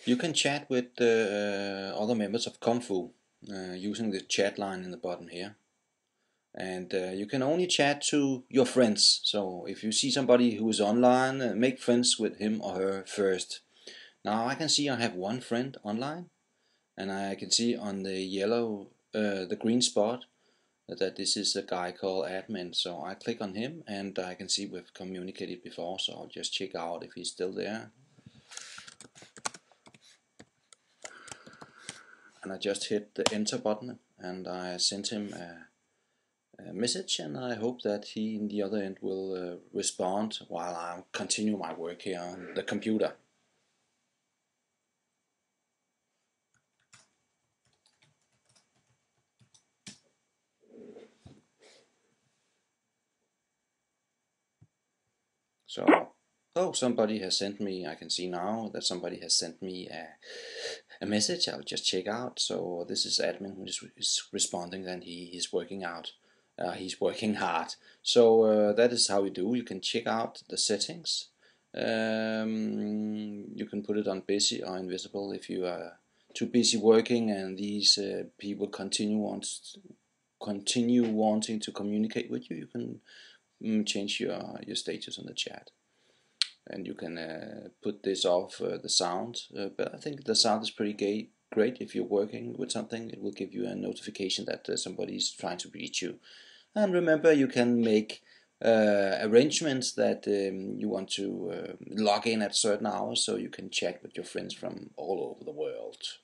You can chat with other members of Kung Fu using the chat line in the bottom here. And you can only chat to your friends. So if you see somebody who is online, make friends with him or her first. Now I can see I have one friend online, and I can see on the yellow, the green spot, that this is a guy called admin. So I click on him, and I can see we've communicated before, so I'll just check out if he's still there. And I just hit the enter button, and I sent him a message, and I hope that he in the other end will respond while I continue my work here on the computer. So, oh, somebody has sent me, I can see now that somebody has sent me a message. I'll just check out. So this is admin who is responding, and he is working out. He's working hard. So that is how we do. You can check out the settings. You can put it on busy or invisible if you are too busy working and these people continue wanting to communicate with you. You can change your status on the chat, and you can put this off the sound, but I think the sound is pretty great. If you're working with something, it will give you a notification that somebody is trying to reach you. And remember, you can make arrangements that you want to log in at certain hours, so you can chat with your friends from all over the world.